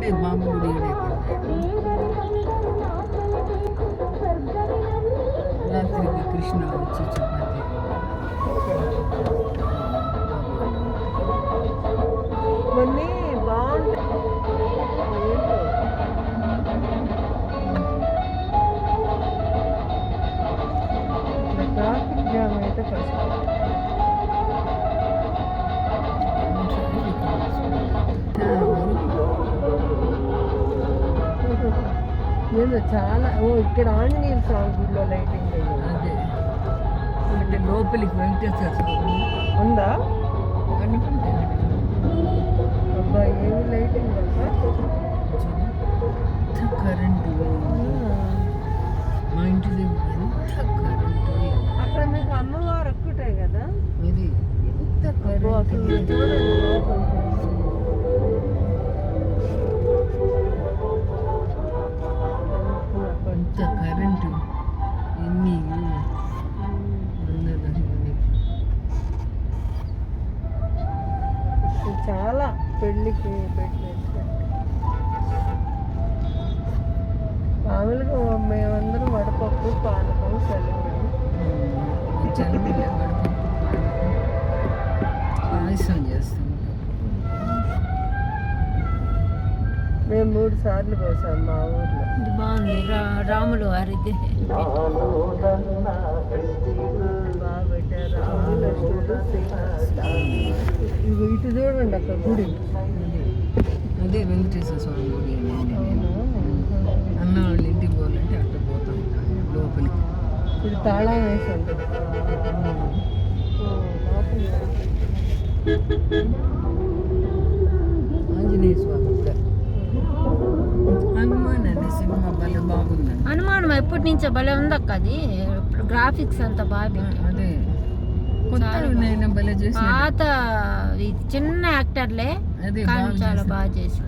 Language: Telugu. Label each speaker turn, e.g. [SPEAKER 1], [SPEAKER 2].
[SPEAKER 1] ఈడే బాబు గుడి ఈడే రాత్రికి కృష్ణ వచ్చి చపాతి
[SPEAKER 2] కొన్ని బాగుంటాయి. ఏంటో ఇట్లా ట్రాఫిక్ జామ్ అయితే కష్టం. ఏదో చాలా ఇక్కడ ఆంజనేయ స్వామి గుడిలో లైటింగ్
[SPEAKER 1] అదే అంటే లోపలికి వెంకటేశ్వర స్వామి
[SPEAKER 2] ఉందా?
[SPEAKER 1] అనుకుంటే
[SPEAKER 2] అబ్బా ఏమి లైటింగ్ అబ్బా.
[SPEAKER 1] ఎంత కరెంటు మా ఇంటి దగ్గర ఎంత కరెంటు
[SPEAKER 2] అక్కడ మీకు అమ్మవారు ఒక్కటే కదా?
[SPEAKER 1] ఇది ఎంత
[SPEAKER 2] అబ్బో, అసలు
[SPEAKER 1] కరెంటు
[SPEAKER 2] చూడండి లోపలికి.
[SPEAKER 1] ఎంత కరెంటు ఎన్ని
[SPEAKER 2] చాలా పెళ్ళికి పెట్టేసి మామూలుగా మేమందరం వడపప్పు పానకం సెలవులు
[SPEAKER 1] పాయసం చేస్తాం
[SPEAKER 2] మేము 3 సార్లు పోసాం మా ఊర్లో.
[SPEAKER 3] ఇది బాగుంది రాములు వారిది.
[SPEAKER 2] బాగా పెట్టారు. ఇగో ఇటు చూడండి అక్కడ గుడి.
[SPEAKER 1] అదే వెంకటేశ్వర స్వామి గుడి అన్న వాళ్ళ ఇంటికి పోవాలంటే అక్కడ పోతాం లోపలికి.
[SPEAKER 2] ఇది తాళం వేసి ఉంటుంది.
[SPEAKER 1] ఆంజనేయ స్వామి కూడా హనుమాన్ అనే సినిమా భలే బాగుందండి.
[SPEAKER 3] అనుమానం ఎప్పటి నుంచో భలే ఉంది అక్క. అది గ్రాఫిక్స్ అంతా బాగా
[SPEAKER 1] అదే కొత్త నేను భలే చేసిన
[SPEAKER 3] పాత చిన్న యాక్టర్లే
[SPEAKER 1] అదే
[SPEAKER 3] కానీ చాలా బాగా చేసి.